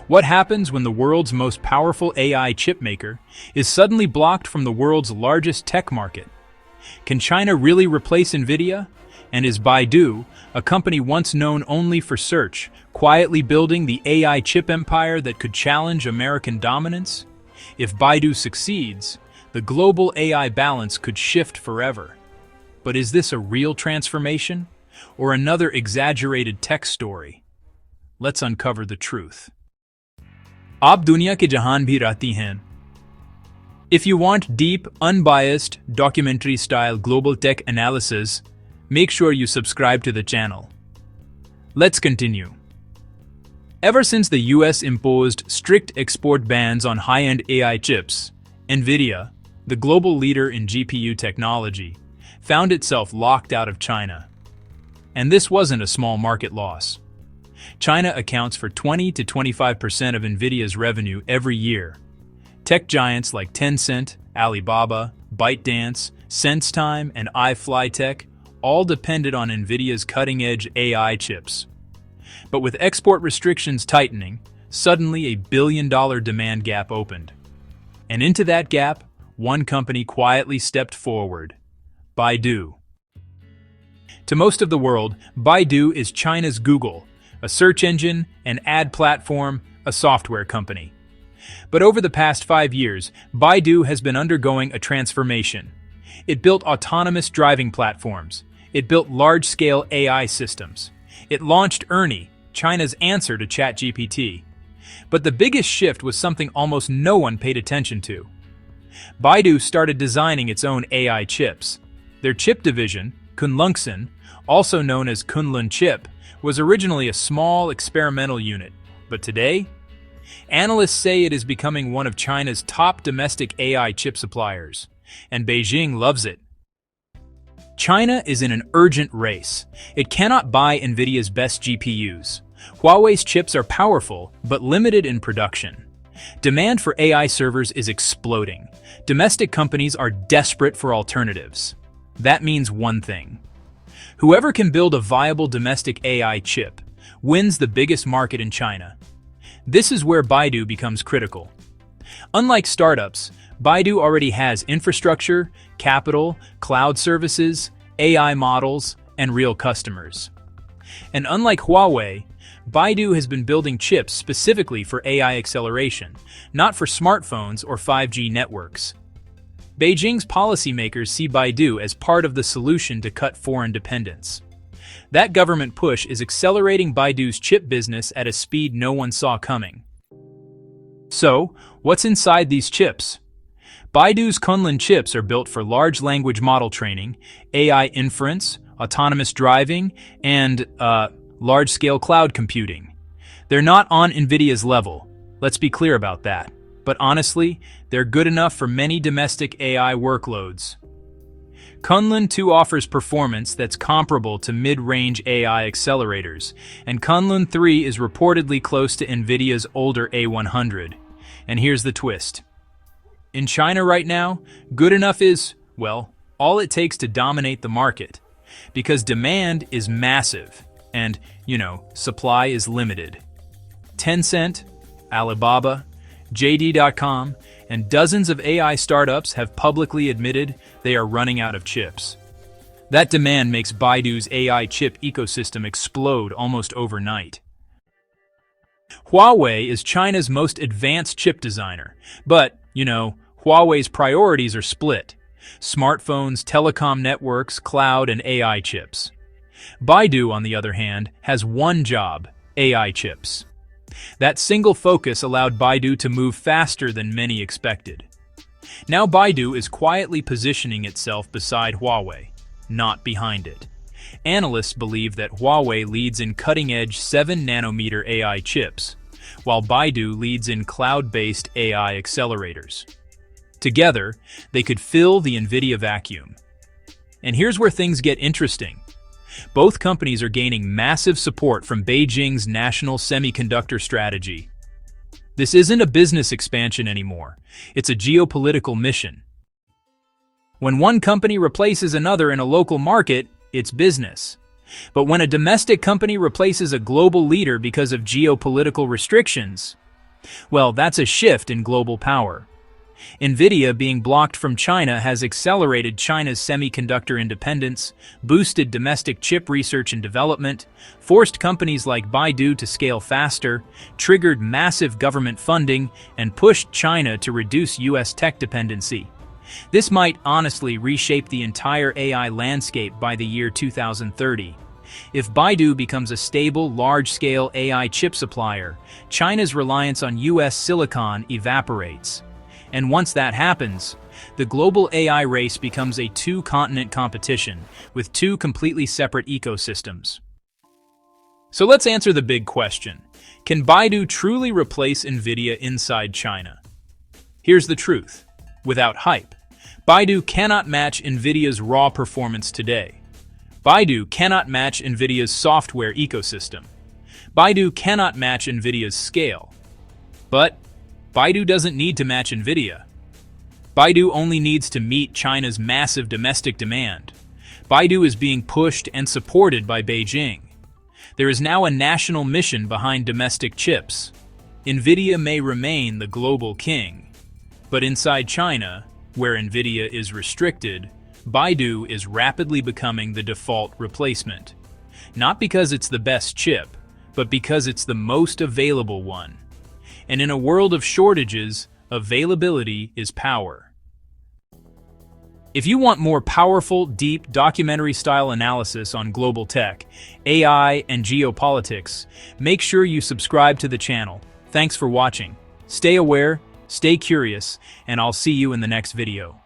What happens when the world's most powerful AI chipmaker is suddenly blocked from the world's largest tech market? Can China really replace Nvidia? And is Baidu, a company once known only for search, quietly building the AI chip empire that could challenge American dominance? If Baidu succeeds, the global AI balance could shift forever. But is this a real transformation, or another exaggerated tech story? Let's uncover the truth. आप दुनिया के जहान भी रहती हैं. If you want deep, unbiased, documentary-style global tech analysis, make sure you subscribe to the channel. Let's continue. Ever since the US imposed strict export bans on high-end AI chips, Nvidia, the global leader in GPU technology, found itself locked out of China. And this wasn't a small market loss. China accounts for 20 to 25% of Nvidia's revenue every year. Tech giants like Tencent, Alibaba, ByteDance, SenseTime, and iFlyTech all depended on Nvidia's cutting-edge AI chips. But with export restrictions tightening, suddenly a billion-dollar demand gap opened. And into that gap, one company quietly stepped forward: Baidu. To most of the world, Baidu is China's Google, a search engine, an ad platform, a software company. But over the past 5 years, Baidu has been undergoing a transformation. It built autonomous driving platforms. It built large-scale AI systems. It launched Ernie, China's answer to ChatGPT. But the biggest shift was something almost no one paid attention to. Baidu started designing its own AI chips. Their chip division, Kunlun, also known as Kunlun Chip, was originally a small experimental unit, but today, analysts say it is becoming one of China's top domestic AI chip suppliers, and Beijing loves it. China is in an urgent race. It cannot buy Nvidia's best GPUs. Huawei's chips are powerful, but limited in production. Demand for AI servers is exploding. Domestic companies are desperate for alternatives. That means one thing: whoever can build a viable domestic AI chip wins the biggest market in China. This is where Baidu becomes critical. Unlike startups, Baidu already has infrastructure, capital, cloud services, AI models, and real customers. And unlike Huawei, Baidu has been building chips specifically for AI acceleration, not for smartphones or 5G networks. Beijing's policymakers see Baidu as part of the solution to cut foreign dependence. That government push is accelerating Baidu's chip business at a speed no one saw coming. So, what's inside these chips? Baidu's Kunlun chips are built for large language model training, AI inference, autonomous driving, and, large-scale cloud computing. They're not on Nvidia's level, let's be clear about that. But honestly, they're good enough for many domestic AI workloads. Kunlun 2 offers performance that's comparable to mid-range AI accelerators, and Kunlun 3 is reportedly close to Nvidia's older A100. And here's the twist. In China right now, good enough is, well, all it takes to dominate the market. Because demand is massive, and, supply is limited. Tencent, Alibaba, JD.com, and dozens of AI startups have publicly admitted they are running out of chips. That demand makes Baidu's AI chip ecosystem explode almost overnight. Huawei is China's most advanced chip designer, but, Huawei's priorities are split: smartphones, telecom networks, cloud, and AI chips. Baidu, on the other hand, has one job: AI chips. That single focus allowed Baidu to move faster than many expected. Now Baidu is quietly positioning itself beside Huawei, not behind it. Analysts believe that Huawei leads in cutting-edge 7-nanometer AI chips, while Baidu leads in cloud-based AI accelerators. Together, they could fill the Nvidia vacuum. And here's where things get interesting. Both companies are gaining massive support from Beijing's national semiconductor strategy. This isn't a business expansion anymore. It's a geopolitical mission. When one company replaces another in a local market, it's business. But when a domestic company replaces a global leader because of geopolitical restrictions, Well, that's a shift in global power. Nvidia being blocked from China has accelerated China's semiconductor independence, boosted domestic chip research and development, forced companies like Baidu to scale faster, triggered massive government funding, and pushed China to reduce US tech dependency. This might honestly reshape the entire AI landscape by the year 2030. If Baidu becomes a stable, large-scale AI chip supplier, China's reliance on US silicon evaporates. And once that happens, the global AI race becomes a two-continent competition with two completely separate ecosystems. So let's answer the big question. Can Baidu truly replace Nvidia inside China? Here's the truth. Without hype, Baidu cannot match Nvidia's raw performance today. Baidu cannot match Nvidia's software ecosystem. Baidu cannot match Nvidia's scale. But Baidu doesn't need to match Nvidia. Baidu only needs to meet China's massive domestic demand. Baidu is being pushed and supported by Beijing. There is now a national mission behind domestic chips. Nvidia may remain the global king, but inside China, where Nvidia is restricted, Baidu is rapidly becoming the default replacement. Not because it's the best chip, but because it's the most available one. And in a world of shortages, availability is power. If you want more powerful, deep, documentary-style analysis on global tech, AI, and geopolitics, make sure you subscribe to the channel. Thanks for watching. Stay aware, stay curious, and I'll see you in the next video.